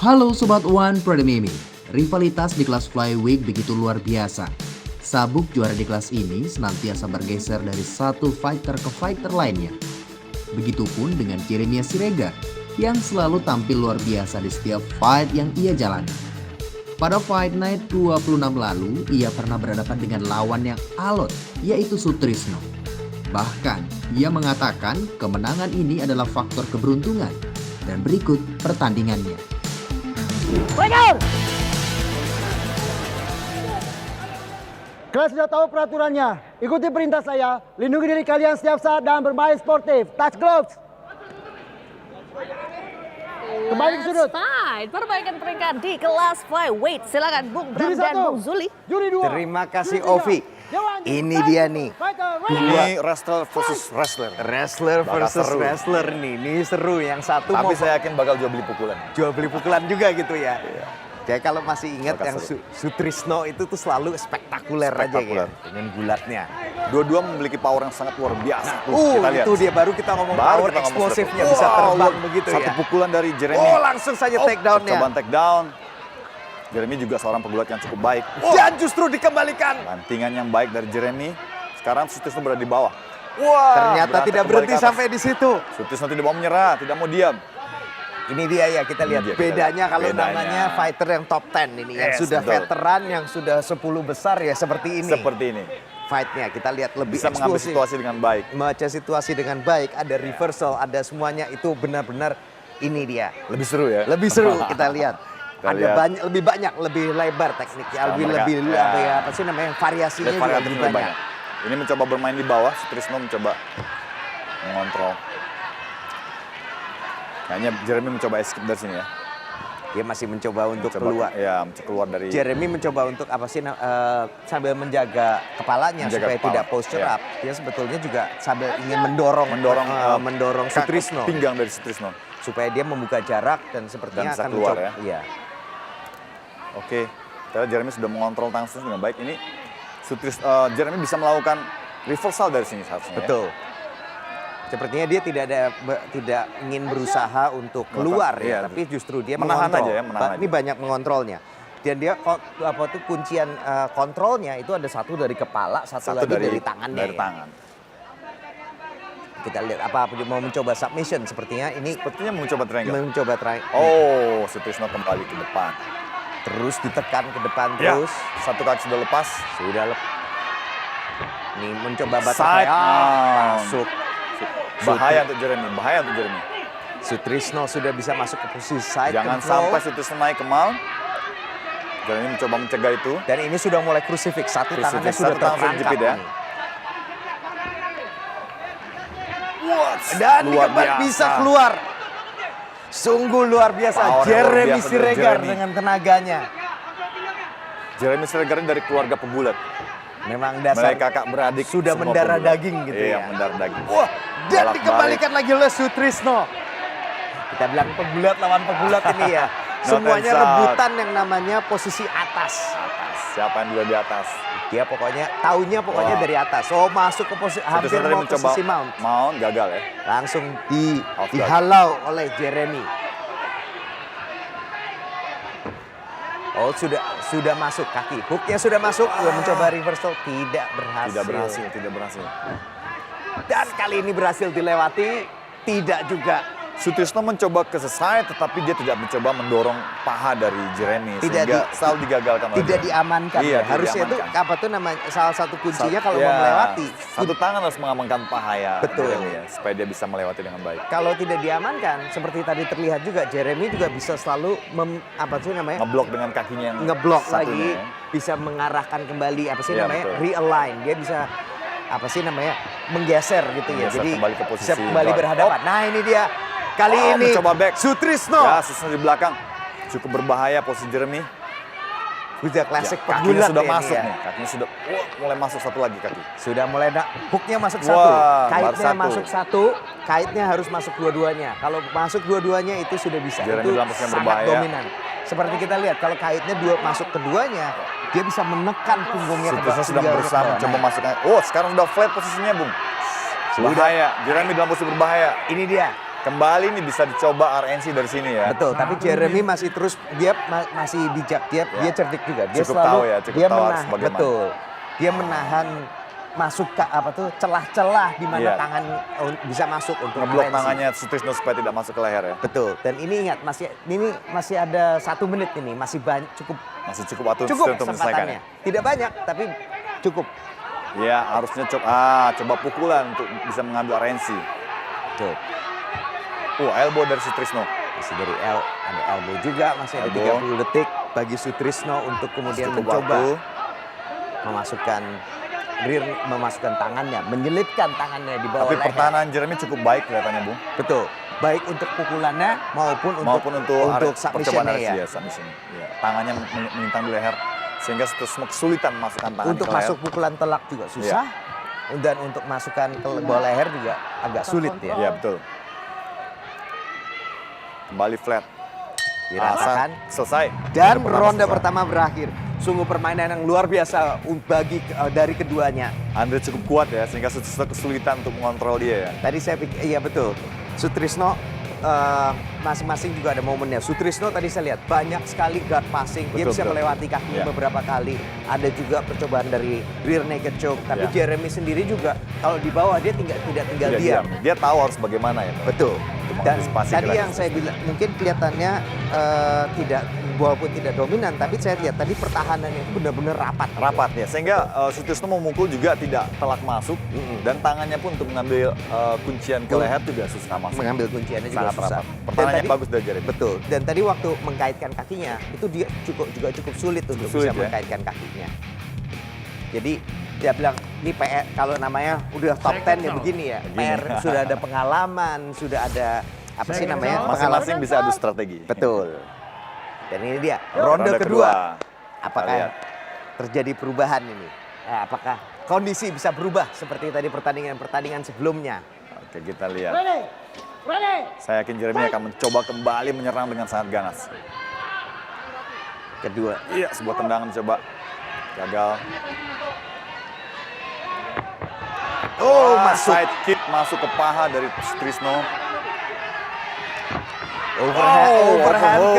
Halo Sobat One Pradamimi, rivalitas di kelas flyweight begitu luar biasa. Sabuk juara di kelas ini senantiasa bergeser dari satu fighter ke fighter lainnya. Begitupun dengan Jeremy Siregar yang selalu tampil luar biasa di setiap fight yang ia jalani. Pada Fight Night 26 lalu, ia pernah berhadapan dengan lawan yang alot, yaitu Sutrisno. Bahkan, ia mengatakan kemenangan ini adalah faktor keberuntungan. Dan berikut pertandingannya. Kalian sudah tahu peraturannya. Ikuti perintah saya. Lindungi diri kalian setiap saat dan bermain sportif. Touch gloves. Kembali ke sudut. Fine. Perbaikan peringkat di kelas flyweight. Silakan Bung Bram Juri dan satu. Bung Zuli. Juri dua. Terima kasih Juri tiga. Ovi. Dewan, Ini fight. dia nih. Fighter, ready. Dua. Ini wrestler versus wrestler. Wrestler Bakal versus seru. wrestler nih. Ini seru. Yang satu Tapi mau saya yakin bakal jual beli pukulan. jual beli pukulan juga gitu ya. Iya. Jadi kalau masih ingat Bakal yang seru. Sutrisno itu tuh selalu spektakuler, Spektakuler. aja dengan gulatnya. Dua-dua memiliki power yang sangat luar biasa. Kita lihat. Itu dia baru kita ngomong Baru power kita ngomong eksplosifnya seperti- bisa Wow, terbang begitu Satu ya. pukulan dari Jeremy. Oh, langsung saja take down-nya. Percobaan take down. Jeremy juga seorang pegulat yang cukup baik. Dan justru dikembalikan. Bantingan yang baik dari Jeremy. Sekarang Sutrisno berada di bawah. Ternyata berantak tidak kembali berhenti ke atas. sampai di situ. Sutrisno tidak mau menyerah, tidak mau diam. Ini dia ya, kita lihat dia, kita bedanya lihat. kalau Bedanya. namanya fighter yang top 10 ini. Yang Yes, sudah betul. veteran, yang sudah 10 besar ya seperti ini. Seperti ini. Fight-nya kita lihat lebih Bisa mengambil eksplosif. situasi dengan baik. Membaca situasi dengan baik, ada reversal, ada semuanya itu benar-benar ini dia. Lebih seru ya. Lebih seru kita lihat. Kita Ada lihat. banyak, lebih banyak, lebih lebar tekniknya, Sekarang lebih mereka, lebih ya. apa ya, apa sih namanya variasinya Lihat juga variatifnya lebih banyak. Ini mencoba bermain di bawah, Sutrisno mencoba mengontrol. Kayaknya Jeremy mencoba escape dari sini ya. Dia masih mencoba untuk Mencoba- keluar. Ya, mencoba keluar dari. Jeremy mencoba untuk apa sih sambil menjaga kepalanya Menjaga supaya kepala, tidak posture ya. up. Dia sebetulnya juga sambil ingin mendorong mendorong Sutrisno Pinggang dari Sutrisno. supaya dia membuka jarak dan sepertinya Dan bisa akan keluar mencoba. ya. Iya. Oke, karena Jeremy sudah mengontrol tangan Sutrisno dengan baik. Ini Jeremy bisa melakukan reversal dari sini seharusnya. Betul. Sepertinya dia tidak ingin berusaha untuk keluar iya. ya, tapi justru dia Menahan mengontrol. aja ya, menahan Ini aja. banyak mengontrolnya. Dan dia kuncian kontrolnya itu ada satu dari kepala, satu lagi dari tangannya. Dari ya. tangan. Kita lihat apa dia mau mencoba submission sepertinya ini Sepertinya mencoba triangle. mencoba triangle. Oh, Sutrisno kembali ke depan. Terus ditekan ke depan Ya, terus. satu kaki sudah lepas. Sudah Ini mencoba Side butterfly. down. Masuk. Bahaya untuk Jeremy, bahaya untuk Jeremy. Sutrisno sudah bisa masuk ke posisi side Jangan control. sampai Sutrisno naik ke mount. Jeremy mencoba mencegah itu. Dan ini sudah mulai crucifix. Satu Crucifix, tangannya sudah satu tangan sudah terperangkap dijepit ya. ini. Dan Luar Dikebat biasa. bisa keluar. Sungguh luar biasa. Power yang luar Jeremy biasa dari Siregar Jeremy. dengan tenaganya. Jeremy Siregar ini dari keluarga pegulat. Memang dasar Mereka kakak beradik sudah semua mendarah pegulat. daging gitu Iya, ya. mendarah daging. Wah, dan Bolak-balik. dikembalikan lagi oleh Sutrisno. Kita bilang pegulat lawan pegulat ini ya. No Semuanya time out. rebutan yang namanya posisi atas. Siapa yang dulu di atas? Dia pokoknya taunya pokoknya Wah. dari atas. Oh, masuk ke posisi hampir Sutrisno tadi mau mencoba posisi mount. mount, gagal ya. Langsung Off guard. dihalau oleh Jeremy. Oh, sudah masuk kaki. Hooknya sudah masuk. Dia mencoba reversal, tidak berhasil. Tidak berhasil. Dan kali ini berhasil dilewati, tidak juga. Sutrisno mencoba ke side, tetapi dia tidak mencoba mendorong paha dari Jeremy. Tidak sehingga di- selalu digagalkan oleh Tidak Jeremy. diamankan. Iya, ya. tidak Harusnya itu diamankan. apa tuh namanya salah satu kuncinya kalau Ya, mau melewati. Satu tangan harus mengamankan paha ya. Betul. Jeremy ya, supaya dia bisa melewati dengan baik. Kalau tidak diamankan, seperti tadi terlihat juga Jeremy juga bisa selalu apa sih namanya? Ngeblok dengan kakinya yang Ngeblok satunya lagi, ya. bisa mengarahkan kembali apa sih Iya, namanya? betul. Realign. Dia bisa apa sih namanya? Menggeser gitu ya. Menggeser Jadi kembali ke posisi bisa kembali guard. berhadapan. Nah, ini dia. Kali Oh, ini mencoba back. Sutrisno. Ya, Sutrisno di belakang. Cukup berbahaya posisi Jeremy. Sudah klasik Ya, kakinya pegulat sudah ya ini masuk ya. nih. Kakinya sudah mulai masuk satu lagi kaki. Sudah mulai hooknya masuk Wah, satu, baru kaitnya satu. masuk satu, kaitnya harus masuk dua-duanya. Kalau masuk dua-duanya itu sudah bisa. Jeremy Itu dalam posisi yang sangat berbahaya. dominan. Seperti kita lihat kalau kaitnya masuk keduanya, dia bisa menekan punggungnya ke Sutrisno bawah. sudah tinggal berusaha ke bawah. mencoba Nah, masuknya. Oh, sekarang udah flat posisinya, Bung. Bahaya. Jeremy dalam posisi berbahaya. ini dia. Kembali nih bisa dicoba RNC dari sini ya. Betul, tapi Jeremy masih terus masih bijak, dia cerdik juga. Dia Cukup selalu tahu ya, cukup tahu harus bagaimana. betul. Dia menahan masuk ke celah-celah di mana Iya. tangan bisa masuk untuk Ngeblok RNC. tangannya Sutrisno supaya tidak masuk ke leher ya. Betul. Dan ini ingat masih ada 1 menit ini, masih cukup Masih cukup waktu cukup untuk menyelesaikan kesempatannya. ya. Tidak banyak tapi cukup. Ya harusnya coba pukulan untuk bisa mengambil RNC. Betul. Elbow dari Sutrisno. Masih dari ada elbow juga, masih ada Elbow. 30 detik bagi Sutrisno untuk kemudian Cukup mencoba waktu. memasukkan tangannya, menyelipkan tangannya di bawah Tapi leher. pertahanan Jeremy cukup baik kelihatannya, Bung. Betul. Baik untuk pukulannya maupun untuk submission-nya ya. Submission. Ya. Tangannya melintang di leher sehingga Sutrisno kesulitan memasukkan tangan Untuk ke leher. masuk pukulan telak juga susah. Dan untuk masukkan ke bawah leher juga agak sulit ya. Iya betul. Kembali flat. Dirasakan. Selesai. Dan Ronde ronde selesai. pertama berakhir. Sungguh permainan yang luar biasa dari keduanya. Andre cukup kuat ya sehingga Sutrisno kesulitan untuk mengontrol dia ya. Tadi saya pikir, iya betul. Sutrisno masing-masing juga ada momennya. Sutrisno tadi saya lihat banyak sekali guard passing. Dia Betul, bisa betul. melewati kakinya Iya. beberapa kali. Ada juga percobaan dari rear naked choke. Tapi Iya. Jeremy sendiri juga kalau di bawah dia tidak tinggal Tidak diam. Dia tahu harus bagaimana ya. Betul. Untuk Dan mengantisipasi tadi gerakan yang saya bilang mungkin kelihatannya tidak walaupun tidak dominan, tapi saya lihat tadi pertahanannya itu benar-benar rapat. rapat ya sehingga Sutrisno memukul juga tidak telak masuk dan tangannya pun untuk mengambil kuncian ke leher juga susah masuk. Mengambil kunciannya juga Sangat susah. rapat. Pertahanannya tadi- bagus dari Jeremy. Betul. Dan tadi waktu mengkaitkan kakinya itu dia juga cukup sulit untuk Sulit bisa ya. mengkaitkan kakinya. Jadi dia bilang ini PR kalau namanya udah top 10 ya begini ya. PR sudah ada pengalaman, sudah ada apa sih namanya? Masing-masing bisa adu strategi. Betul. Dan ini dia Ronde ronde kedua. Kita Apakah lihat. terjadi perubahan ini? Nah, apakah kondisi bisa berubah seperti tadi pertandingan sebelumnya? Oke, kita lihat. Ready? Ready? Saya yakin Jeremy akan mencoba kembali menyerang dengan sangat ganas. Kedua. Iya, sebuah tendangan coba. Gagal. Masuk. Side kick masuk ke paha dari Sutrisno. Overhand overhook.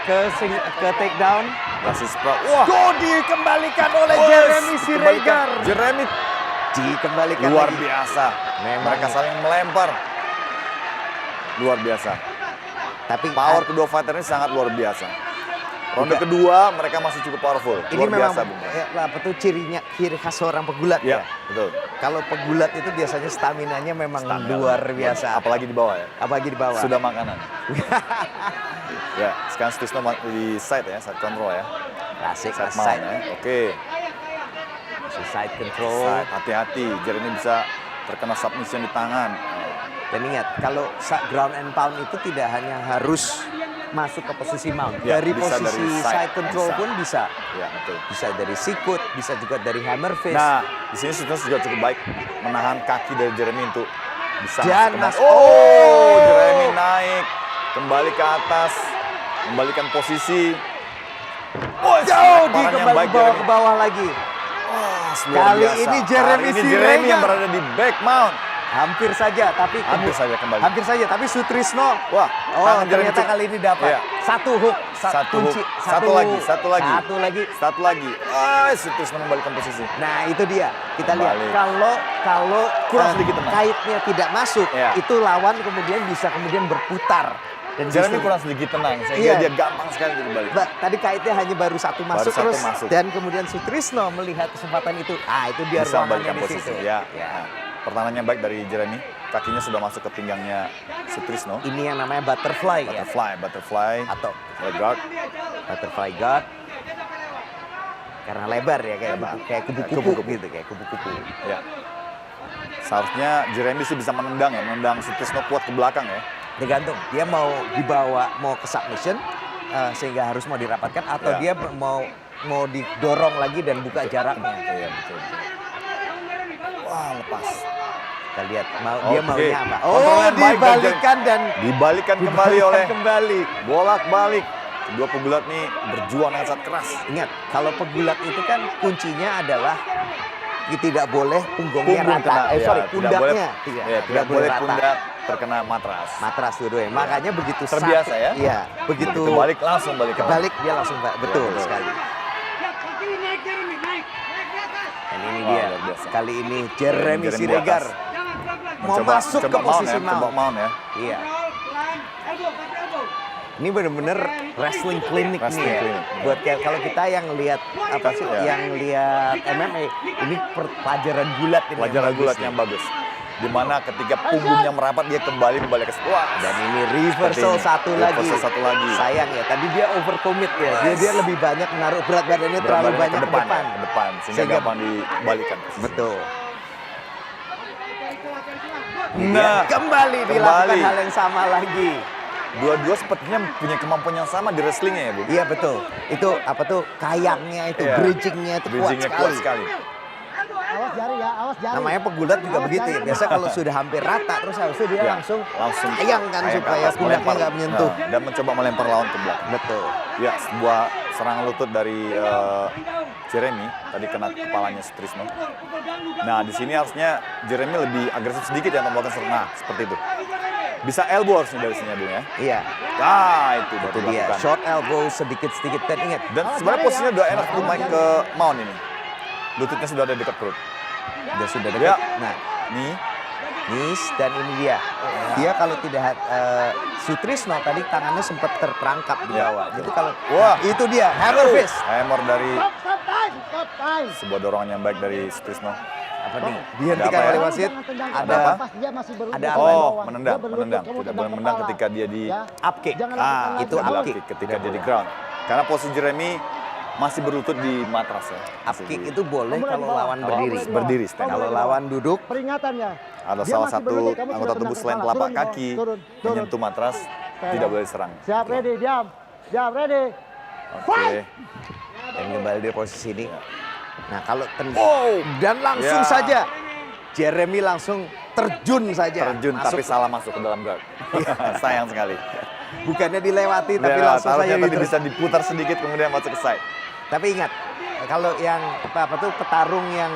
ke take down. Basis pro. Wah, Dikembalikan oleh Wes, Jeremy dikembalikan. Siregar. Jeremy Dikembalikan luar lagi. biasa. Memang. Mereka saling melempar. Luar biasa. Tapi Power kedua fighter ini sangat luar biasa. Ronde Juga. kedua mereka masih cukup powerful. ini Luar memang biasa, Bung. apa tuh ciri khas seorang pegulat Ya, ya. betul. Kalau pegulat itu biasanya staminanya memang Stamina. luar biasa. Apalagi di bawah ya. Apalagi di bawah. Sudah makanan. Ya, sekarang Sutrisno di side ya, side control ya. Klasik Side mount side. ya. Oke. Side control. Side, hati-hati. Jeremy bisa terkena submission di tangan. Dan ingat, kalau ground and pound itu tidak hanya harus masuk ke posisi mount. Ya, dari bisa posisi dari side control bisa. pun bisa. Ya, betul. Bisa dari sikut, bisa juga dari hammer fist. Nah, di sini Sutrisno juga cukup baik menahan kaki dari Jeremy untuk bisa Dan masuk ke mas- Oh, Jeremy naik kembali ke atas, kembalikan posisi. Oh, jauh serangan yang dikembali baik bawa Jeremy. ke bawah lagi. Luar Kali biasa. ini Jeremy Kali ini Jeremy yang Siregar. berada di back mount. Hampir saja, tapi Hampir saja kembali. Hampir saja, tapi Sutrisno. Wah, Oh, tangan Jeremy ternyata cukup- kali ini dapat. Iya. Satu hook, Satu kunci, hook. Satu lagi. Satu lagi. Satu lagi. Sutrisno membalikan posisi. Nah, itu dia. Kita lihat Kembali. kalau Kurang sedikit tenang. kaitnya tidak masuk, Iya. itu lawan kemudian bisa berputar. Dan Jeremy justru- kurang sedikit tenang sehingga Iya. dia gampang sekali dibalik. Tadi kaitnya hanya baru satu masuk satu terus masuk. dan kemudian Sutrisno melihat kesempatan itu. Itu dia Bisa ruangannya membalikan di posisi. situ. Ya. Nah, pertahanannya baik dari Jeremy. Kakinya sudah masuk ke pinggangnya Sutrisno. Ini yang namanya butterfly, ya. Butterfly. Atau Leg guard. butterfly guard. Karena lebar ya kayak Lebar. kayak kupu-kupu Kupu-kupu. gitu, kayak kupu-kupu. Ya. Seharusnya Jeremy sih bisa menendang Sutrisno kuat ke belakang ya. Tergantung dia mau dibawa mau ke submission sehingga harus mau dirapatkan atau Ya. dia mau didorong lagi dan buka jaraknya. Iya, betul. Wah, lepas. Kita lihat dia Oke. maunya apa. Kontrol yang baik dari Dibalikan dan Dibalikan kembali oleh kembali. bolak-balik. Kedua pegulat nih berjuang dengan sangat keras. Ingat, kalau pegulat itu kan kuncinya adalah tidak boleh punggungnya Punggung rata. kena, ya, tidak Pundaknya. boleh- ya, tidak boleh rata. pundak terkena matras. Matras dua-duanya. Makanya begitu Terbiasa sakit, ya? Iya, begitu Balik langsung balik. kebalik dia langsung betul betul. sekali. Dan ini Wah, dia. luar biasa. Kali ini Jeremy Jeremy di Siregar atas. mau masuk ke posisi coba mount. mount ya. Iya. Ini benar-benar wrestling klinik nih Wrestling ya. clinic. Buat kalau kita yang lihat apa sih, Ya. yang lihat MMA, ini pelajaran gulat ini. Pelajaran gulat yang bagus. Dimana ketika punggungnya merapat dia kembali ke wah. Dan ini reversal satu lagi. Reversal satu lagi. Sayang ya, tadi dia overcommit ya. Dia lebih banyak menaruh berat badannya terlalu Berat banyak badannya ke depan, sehingga Sehingga- gampang dibalikan. Betul. Nah, kembali dilakukan hal yang sama lagi. Dua-dua sepertinya punya kemampuan yang sama di wrestlingnya ya, Bu. Iya betul. Itu apa tuh, kayangnya itu, Iya. bridgingnya itu Bridgingnya kuat sekali. kuat sekali. Awas jari ya, awas jari. Namanya pegulat juga Awas begitu ya. jari. Biasa kalau sudah hampir rata terus habis itu dia Ya, langsung langsung kayang kan kayang ke supaya atas, pundaknya melempar. nggak menyentuh. Nah, dan mencoba melempar lawan ke belakang. Betul. Ya, sebuah serangan lutut dari Jeremy tadi kena kepalanya Sutrisno. Nah, di sini harusnya Jeremy lebih agresif sedikit ya untuk melakukan serangan. Nah, seperti itu. Bisa elbow harusnya dari sini ya, Bung ya. Iya. Nah, itu Itu baru dia. dilakukan. Short elbow sedikit-sedikit dan ingat. Dan sebenarnya posisinya udah enak untuk main ke mount ini. Lututnya sudah ada di dekat perut. Sudah dekat. Ya. Nah, Nih, Nis dan ini dia. Dia kalau tidak Sutrisno tadi tangannya sempat terperangkap di Ya. bawah. Itu kalau Wah. itu dia hammer fist. hammer dari Stop time, stop time. sebuah dorongan yang baik dari Sutrisno. Apa nih? Dihentikan Ada apa ya? oleh wasit. Jangan tendang ke Ada bawah, pas dia masih berlutut ada ke apa? bawah. Oh, Dia menendang, berlutut, menendang. kamu Tidak tendang boleh menendang kepala. ketika dia di Ya. up kick. Jangan lakukan lagi. itu adalah up kick. kick ketika dia di ground. Karena posisi Jeremy masih berlutut di matras ya. Up kick itu boleh Kamu kalau di bawah. lawan Kamu berdiri. di bawah. Berdiri, Kamu stand. Kalau di bawah. lawan duduk, Peringatannya. Ada Dia salah masih satu berlutut, kamu anggota sudah tubuh tendang selain kepala. telapak Turun di bawah. kaki Turun. menyentuh matras tidak boleh diserang. Siap, ready, diam. Diam, ready. Oke. dan kembali di posisi ini. Nah kalau Oh. dan langsung Ya. saja Jeremy langsung terjun saja. Terjun Masuk. tapi salah masuk ke dalam guard. Sayang sekali. Bukannya dilewati tapi Ya, langsung saja harusnya tadi diterus. bisa diputar sedikit kemudian masuk ke side. Tapi ingat, kalau yang apa tuh petarung yang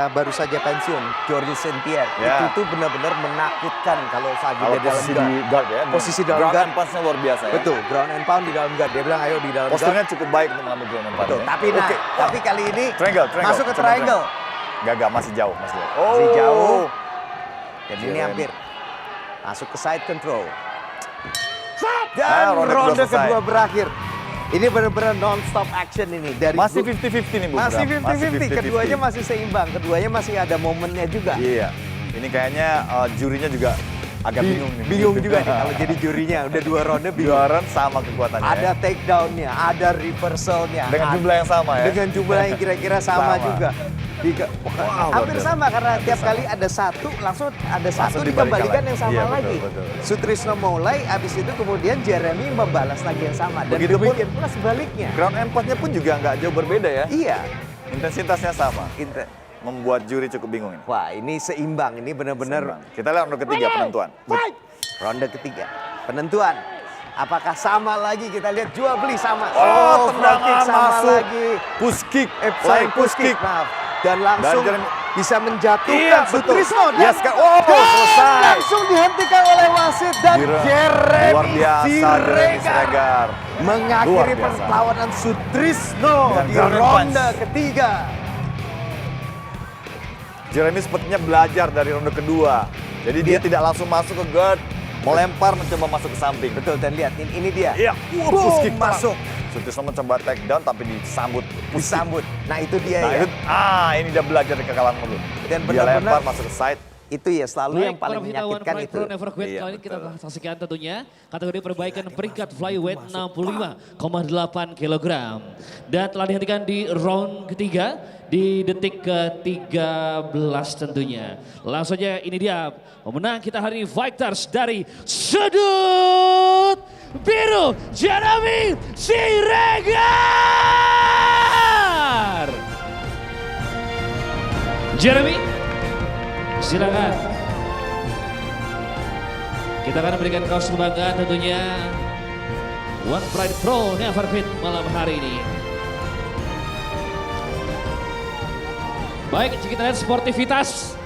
baru saja pensiun, George St. Pierre, Ya. itu tuh benar-benar menakutkan kalau saat Kalau dia dalam posisi guard. di guard ya. Posisi dalam ground guard. and pound-nya luar biasa ya. Betul, ground and pound di dalam guard. Dia bilang ayo di dalam guard. Posturnya cukup baik untuk mengambil ground and pound. Betul, ya. tapi Oke. tapi kali ini Triangle. masuk ke Coba triangle. Gagal, masih jauh, masih jauh. Masih jauh. Dan ini Jeremy. hampir masuk ke side control. Ah, Dan ronde ronde kedua selesai. kedua berakhir. Ini benar-benar non-stop action ini dari Masih grup- 50-50 nih, Bu. masih Bram. 50-50. Keduanya masih seimbang. Keduanya masih ada momennya juga. Iya. Ini kayaknya jurinya juga agak bingung nih. Bingung juga nih kalau jadi jurinya. Udah 2 ronde bingung. Dua run sama kekuatannya. Ada ya. takedown-nya, ada reversalnya. Dengan ada- jumlah yang sama ya. Dengan jumlah yang kira-kira sama, Sama. juga. Wow, hampir betul. sama karena tiap sama. kali ada satu langsung ada satu Langsung dibalikan dikembalikan lagi. yang sama Iya, betul, lagi. betul. Sutrisno mulai, abis itu kemudian Jeremy membalas lagi yang sama. Dan Begitupun- demikian pula sebaliknya. Ground and pound-nya pun juga nggak jauh berbeda ya. Iya. Intensitasnya sama. Membuat juri cukup bingung ini. Wah ini seimbang, ini benar-benar Seimbang. Kita lihat ronde ketiga penentuan. ronde ketiga. Penentuan. Apakah sama lagi? Kita lihat jual beli sama. Oh, front tendangan kick sama masuk. lagi. Push kick, Flying push kick. Maaf. Dan langsung Dan Jeremy- bisa menjatuhkan Iya, betul. Sutrisno. Yes, kan. Oh, dan selesai. langsung dihentikan oleh wasit. Dan Jeremy luar biasa Jeremy Siregar Siregar. mengakhiri Luar biasa. perlawanan Sutrisno Dengan di ground and ronde punch. ketiga. Jeremy sepertinya belajar dari ronde kedua. Jadi dia tidak langsung masuk ke guard, melempar mencoba masuk ke samping. Betul, dan lihat ini dia. Iya, Boom, push kick masuk. Sutrisno mencoba take down tapi disambut push kick. Disambut. Nah itu dia Nah, ya. itu, ini dia belajar dari kekalahan dulu. Dan Dia benar-benar- lempar masuk ke side. Itu ya selalu yang paling para pecinta One menyakitkan Pride itu. Pro Never Quit. Iya, Kali ini kita betul. saksikan tentunya kategori perbaikan peringkat flyweight 65,8 kg. Dan telah dihentikan di round ketiga di detik ke-13 tentunya. Langsung saja ini dia pemenang kita hari ini fighters dari sudut biru Jeremy Siregar. Jeremy, silakan. Kita akan memberikan kaos kebanggaan tentunya One Pride Pro Never Quit malam hari ini. Baik, jika kita lihat sportivitas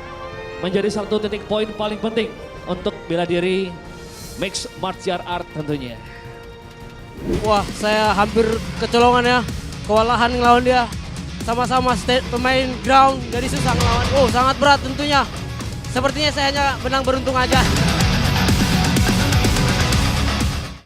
menjadi satu titik poin paling penting untuk bela diri mixed martial art tentunya. Wah, saya hampir kecolongan ya, kewalahan ngelawan dia. Sama-sama pemain ground, jadi susah ngelawan. Oh, sangat berat tentunya. Sepertinya saya hanya menang beruntung aja.